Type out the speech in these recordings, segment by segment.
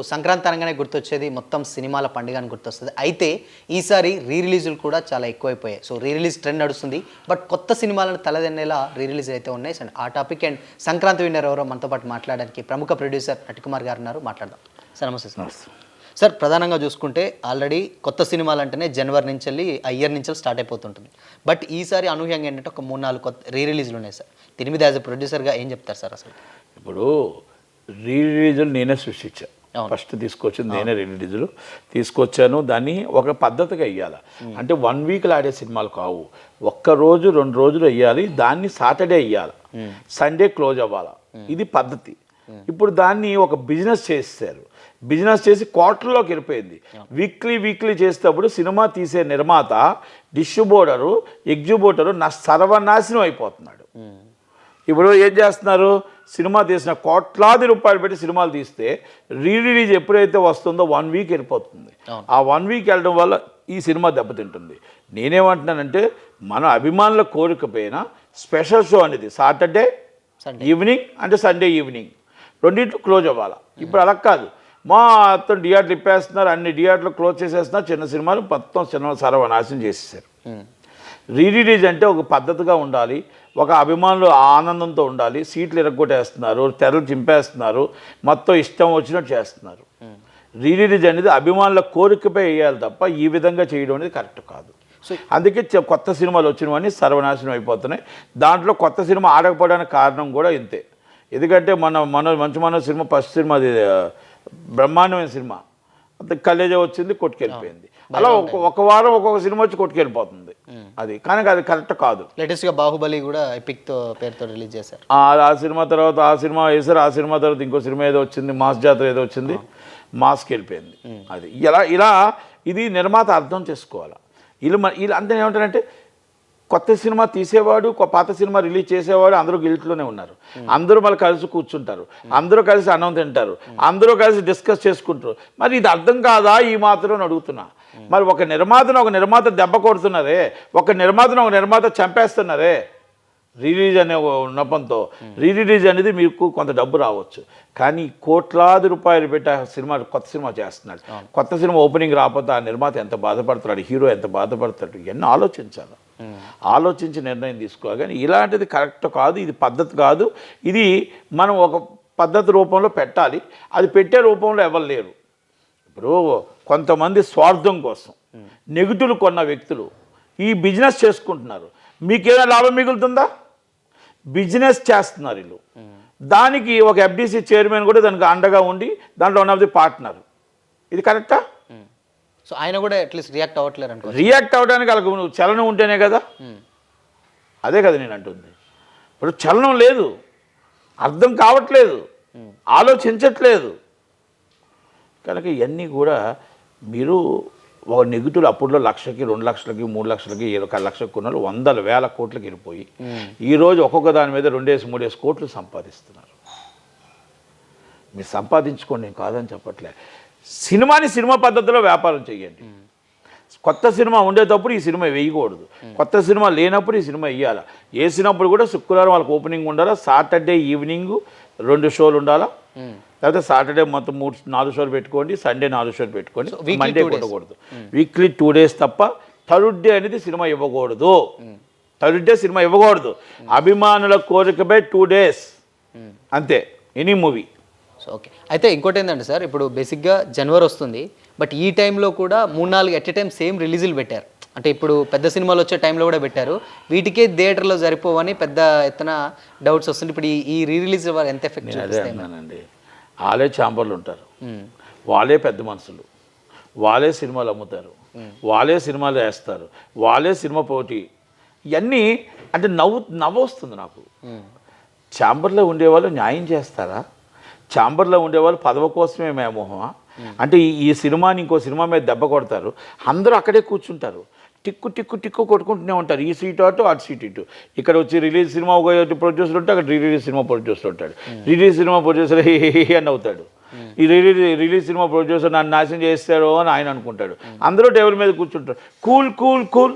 సంక్రాంతి అనగానే గుర్తొచ్చేది మొత్తం సినిమాల పండుగ అని గుర్తొస్తుంది. అయితే ఈసారి రీ రిలీజులు కూడా చాలా ఎక్కువైపోయాయి. సో రీ రిలీజ్ ట్రెండ్ నడుస్తుంది. బట్ కొత్త సినిమాలను తలదన్నేలా రీ రిలీజ్ అయితే ఉన్నాయి. సో ఆ టాపిక్ అండ్ సంక్రాంతి విన్నర్ ఎవరో మనతో పాటు మాట్లాడడానికి ప్రముఖ ప్రొడ్యూసర్ నటికుమార్ గారు ఉన్నారు. మాట్లాడదాం సార్. నమస్తే సార్. సార్, ప్రధానంగా చూసుకుంటే ఆల్రెడీ కొత్త సినిమాలు అంటేనే జనవరి నుంచి వెళ్ళి ఇయర్ నుంచి స్టార్ట్ అయిపోతుంటుంది. బట్ ఈసారి అనూహ్యంగా ఏంటంటే ఒక 3-4 కొత్త రీ రిలీజ్లు ఉన్నాయి సార్. దీని మీద యాజ్ ఎ ప్రొడ్యూసర్గా ఏం చెప్తారు సార్? అసలు ఇప్పుడు రీ రిలీజులు నేనే సృష్టించాను. ఫస్ట్ తీసుకొచ్చింది నేనే రీ రిలీజులు తీసుకొచ్చాను. దాన్ని ఒక పద్ధతిగా వెయ్యాలి. అంటే 1 వీక్లో ఆడే సినిమాలు కావు. ఒక్కరోజు 2 రోజులు వెయ్యాలి. దాన్ని సాటర్డే వెయ్యాలి, సండే క్లోజ్ అవ్వాలి. ఇది పద్ధతి. ఇప్పుడు దాన్ని ఒక బిజినెస్ చేస్తారు. బిజినెస్ చేసి క్వార్టర్లోకి వెళ్ళిపోయింది. వీక్లీ చేసేటప్పుడు సినిమా తీసే నిర్మాత, డిస్ట్రిబ్యూటరు, ఎగ్జిబ్యూటరు సర్వనాశనం అయిపోతున్నాడు. ఇప్పుడు ఏం చేస్తున్నారు? సినిమా తీసిన కోట్లాది రూపాయలు పెట్టి సినిమాలు తీస్తే రీ రిలీజ్ ఎప్పుడైతే వస్తుందో 1 వీక్ వెళ్ళిపోతుంది. ఆ 1 వీక్ వెళ్ళడం వల్ల ఈ సినిమా దెబ్బతింటుంది. నేనేమంటున్నానంటే మన అభిమానుల కోరికపోయినా స్పెషల్ షో అనేది సాటర్డే ఈవినింగ్ అంటే సండే ఈవినింగ్ రెండింటిలో క్లోజ్ అవ్వాలి. ఇప్పుడు అలా కాదు. మొత్తం థియేటర్లు ఇప్పేస్తున్నారు. అన్ని థియేటర్లు క్లోజ్ చేసేస్తున్నారు. చిన్న సినిమాలు మొత్తం సినిమా సర్వనాశనం చేసేసారు. రీ రిలీజ్ అంటే ఒక పద్ధతిగా ఉండాలి. ఒక అభిమానులు ఆనందంతో ఉండాలి. సీట్లు ఇరగొట్టేస్తున్నారు, తెరలు చింపేస్తున్నారు, మొత్తం ఇష్టం వచ్చినట్టు చేస్తున్నారు. రీ రిలీజ్ అనేది అభిమానుల కోరికపై వేయాలి తప్ప ఈ విధంగా చేయడం అనేది కరెక్ట్ కాదు. అందుకే కొత్త సినిమాలు వచ్చినవన్నీ సర్వనాశనం అయిపోతున్నాయి. దాంట్లో కొత్త సినిమా ఆడకపోవడానికి కారణం కూడా ఇంతే. ఎందుకంటే మన సినిమా ఫస్ట్ సినిమా అది బ్రహ్మాండమైన సినిమా, అంత కలేజా వచ్చింది, కొట్టుకెళ్ళిపోయింది. అలా ఒక వారం ఒక్కొక్క సినిమా వచ్చి కొట్టుకెళ్ళిపోతుంది. అది కానీ అది కరెక్ట్ కాదు. లేటెస్ట్గా బాహుబలి కూడా ఎపిక్తో పేరుతో రిలీజ్ చేశారు. ఆ సినిమా తర్వాత ఆ సినిమా వేసారు. ఆ సినిమా తర్వాత ఇంకో సినిమా ఏదో వచ్చింది, మాస్ జాతర ఏదో వచ్చింది, మాస్కి వెళ్ళిపోయింది. అది ఇలా ఇది నిర్మాత అర్థం చేసుకోవాలి. వీళ్ళు అంతే ఏమంటారంటే కొత్త సినిమా తీసేవాడు, పాత సినిమా రిలీజ్ చేసేవాడు అందరూ గిల్ట్లోనే ఉన్నారు. అందరూ మళ్ళీ కలిసి కూర్చుంటారు, అందరూ కలిసి అన్నం తింటారు, అందరూ కలిసి డిస్కస్ చేసుకుంటారు. మరి ఇది అర్థం కాదా ఈ మాత్రం అడుగుతున్నా. మరి ఒక నిర్మాత దెబ్బ కొడుతున్నారే, ఒక నిర్మాత చంపేస్తున్నారే రిలీజ్ అనే నెపంతో. రిలీజ్ అనేది మీకు కొంత డబ్బు రావచ్చు, కానీ కోట్లాది రూపాయలు పెట్టి కొత్త సినిమా చేస్తున్నాడు. కొత్త సినిమా ఓపెనింగ్ రాకపోతే ఆ నిర్మాత ఎంత బాధపడతాడు, హీరో ఎంత బాధపడతాడు, ఇవన్నీ ఆలోచించాలి. ఆలోచించి నిర్ణయం తీసుకోవాలి. కానీ ఇలాంటిది కరెక్ట్ కాదు, ఇది పద్ధతి కాదు. ఇది మనం ఒక పద్ధతి రూపంలో పెట్టాలి. అది పెట్టే రూపంలో ఎవరు లేరు. ఇప్పుడు కొంతమంది స్వార్థం కోసం నెగిటివ్లు కొన్న వ్యక్తులు ఈ బిజినెస్ చేసుకుంటున్నారు. మీకేమైనా లాభం మిగులుతుందా? బిజినెస్ చేస్తున్నారు వీళ్ళు. దానికి ఒక ఎఫ్డీసీ చైర్మన్ కూడా దానికి అండగా ఉండి దాంట్లో వన్ ఆఫ్ ది పార్ట్నర్. ఇది కరెక్టా? సో ఆయన కూడా అట్లీస్ట్ రియాక్ట్ అవ్వట్లేరు అనుకో. రియాక్ట్ అవ్వడానికి వాళ్ళకు చలనం ఉంటేనే కదా. అదే కదా నేను అంటుంది. ఇప్పుడు చలనం లేదు, అర్థం కావట్లేదు, ఆలోచించట్లేదు. కనుక ఇవన్నీ కూడా మీరు ఒక నెగిటివ్ అప్పుడులో 1,00,000కి 2,00,000కి 3,00,000కి 1,00,000 కొన్నాళ్ళు 100,000 కోట్లకి వెళ్ళిపోయి ఈరోజు ఒక్కొక్క దాని మీద 2-3 కోట్లు సంపాదిస్తున్నారు. మీరు సంపాదించుకోండి, నేను కాదని చెప్పట్లే. సినిమా పద్ధతిలో వ్యాపారం చేయండి. కొత్త సినిమా ఉండేటప్పుడు ఈ సినిమా వేయకూడదు, కొత్త సినిమా లేనప్పుడు ఈ సినిమా వేయాలి. వేసినప్పుడు కూడా శుక్రవారం వాళ్ళకి ఓపెనింగ్ ఉండాలా, సాటర్డే ఈవినింగ్ 2 షోలు ఉండాలా, లేకపోతే సాటర్డే మొత్తం 4 షోలు పెట్టుకోండి, సండే 4 షోలు పెట్టుకోండి, మండే కొట్టకూడదు. వీక్లీ 2 డేస్ తప్ప థర్స్డే అనేది సినిమా ఇవ్వకూడదు. థర్స్డే సినిమా ఇవ్వకూడదు. అభిమానుల కోరికపై 2 డేస్ అంతే ఎనీ మూవీ. So okay. అయితే ఇంకోటి ఏంటంటే సార్, ఇప్పుడు బేసిక్గా జనవరి వస్తుంది, బట్ ఈ టైంలో కూడా 3-4 ఎట్ ఎ టైం సేమ్ రిలీజులు పెట్టారు. అంటే ఇప్పుడు పెద్ద సినిమాలు వచ్చే టైంలో కూడా పెట్టారు. వీటికే థియేటర్లో సరిపోవని పెద్ద ఎత్తున డౌట్స్ వస్తుంది. ఇప్పుడు ఈ రీ రిలీజ్ ఎంత ఎఫెక్ట్ చూపిస్తానండి. వాళ్ళే ఛాంబర్లు ఉంటారు, వాళ్ళే పెద్ద మనుషులు, వాళ్ళే సినిమాలు అమ్ముతారు, వాళ్ళే సినిమాలు వేస్తారు, వాళ్ళే సినిమా పోటీ. ఇవన్నీ అంటే నవ్వు వస్తుంది నాకు. ఛాంబర్లో ఉండేవాళ్ళు న్యాయం చేస్తారా? ఛాంబర్లో ఉండేవాళ్ళు పదవి కోసమే మేమోహమా? అంటే ఈ సినిమాని ఇంకో సినిమా మీద దెబ్బ కొడతారు, అందరూ అక్కడే కూర్చుంటారు, టిక్కు కొట్టుకుంటూనే ఉంటారు. ఈ సీటు అటు అటు సీటు ఇటు. ఇక్కడ వచ్చి రిలీజ్ సినిమా ఒక ప్రొడ్యూసర్ ఉంటే అక్కడ రిలీజ్ సినిమా ప్రొడ్యూసర్ ఉంటాడు. రిలీజ్ సినిమా ప్రొడ్యూసర్ అని అవుతాడు. ఈ రిలీజ్ సినిమా ప్రొడ్యూసర్ నన్ను నాశనం చేస్తాడో అని ఆయన అనుకుంటాడు. అందరూ టేబుల్ మీద కూర్చుంటారు, కూల్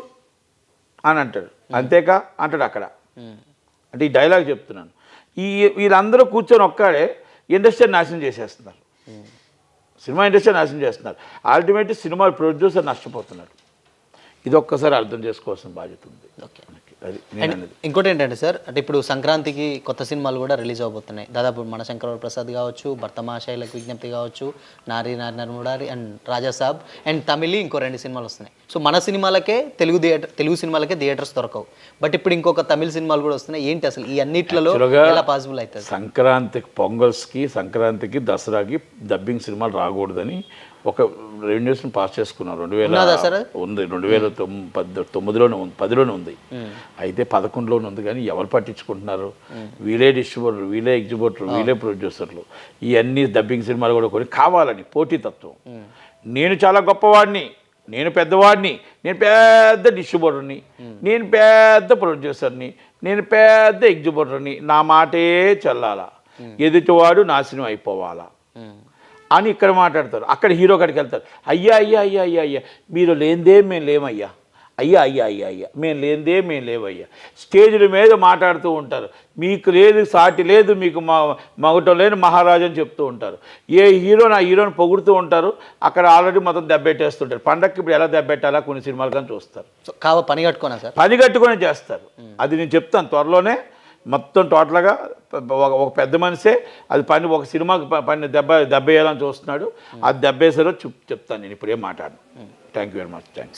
అని అంటాడు. అంతేకా అంటాడు అక్కడ. అంటే ఈ డైలాగ్ చెప్తున్నాను. వీళ్ళందరూ కూర్చొని ఒక్కడే ఇండస్ట్రీ నాశనం చేసేస్తున్నారు. సినిమా ఇండస్ట్రీ నాశనం చేస్తున్నారు. అల్టిమేట్లీ సినిమా ప్రొడ్యూసర్ నష్టపోతున్నారు. ఇది ఒక్కసారి అర్థం చేసుకోవాల్సిన బాధ్యత ఉంది. ఓకే. అది నేను అనేది. ఇంకోటి ఏంటంటే సార్, అంటే ఇప్పుడు సంక్రాంతికి కొత్త సినిమాలు కూడా రిలీజ్ అవబోతున్నాయి. దాదాపు మన శంకరవర ప్రసాద్ కావచ్చు, భర్త మహాశైలకు విజ్ఞప్తి కావచ్చు, నారీ నర్ముడారి అండ్ రాజా సాబ్ అండ్ తమిళి ఇంకో 2 సినిమాలు వస్తున్నాయి. సో మన సినిమాలకే తెలుగు సినిమాలకే థియేటర్స్ దొరకవు. బట్ ఇప్పుడు ఇంకొక తమిళ సినిమాలు కూడా వస్తున్నాయి. ఏంటి అసలు ఈ అన్నిట్లలో ఎలా పాసిబుల్ అవుతుంది? సంక్రాంతికి, పొంగల్స్కి, సంక్రాంతికి, దసరాకి డబ్బింగ్ సినిమాలు రాకూడదని ఒక రెవెన్యూస్ని పాస్ చేసుకున్నారు. 2000 ఉంది, 2009లోనే ఉంది, 10లోనే ఉంది, అయితే 11లోనే ఉంది. కానీ ఎవరు పట్టించుకుంటున్నారు? వీళ్ళే డిస్ట్రిబ్యూటర్, వీళ్ళే ఎగ్జిబ్యూటర్, వీళ్ళే ప్రొడ్యూసర్లు. ఇవన్నీ డబ్బింగ్ సినిమాలు కూడా కొని కావాలని పోటీతత్వం. నేను చాలా గొప్పవాడిని, నేను పెద్దవాడిని, నేను పెద్ద డిస్ట్రిబ్యూటర్ని, నేను పెద్ద ప్రొడ్యూసర్ని, నేను పెద్ద ఎగ్జిబ్యూటర్ని, నా మాటే చల్లాలా, ఎదుటివాడు నాశనం అయిపోవాలా అని ఇక్కడ మాట్లాడతారు. అక్కడ హీరో కాడికి వెళ్తారు. అయ్యా అయ్యా అయ్యా అయ్యా అయ్యా మీరు లేనిదే మేము లేమయ్యా, అయ్యా అయ్యా అయ్యా అయ్యా మేము లేనిదే మేము లేవయ్యా. స్టేజ్ల మీద మాట్లాడుతూ ఉంటారు. మీకు లేదు, సాటి లేదు, మీకు మగటం లేని మహారాజు అని చెప్తూ ఉంటారు. ఏ హీరోని ఆ హీరోని పొగుడుతూ ఉంటారు. అక్కడ ఆల్రెడీ మొత్తం దెబ్బెట్టేస్తుంటారు. పండక్కి ఇప్పుడు ఎలా దెబ్బెట్టాలా కొన్ని సినిమాలు కానీ చూస్తారు. పని కట్టుకోనా సార్? పని కట్టుకొని చేస్తారు. అది నేను చెప్తాను త్వరలోనే. మొత్తం టోటల్గా ఒక పెద్ద మనిషే అది పని, ఒక సినిమాకి పని దెబ్బ వేయాలని చూస్తున్నాడు. అది దెబ్బేసారో చెప్తాను. నేను ఇప్పుడు ఏం మాట్లాడను. Thank you very much. Thanks.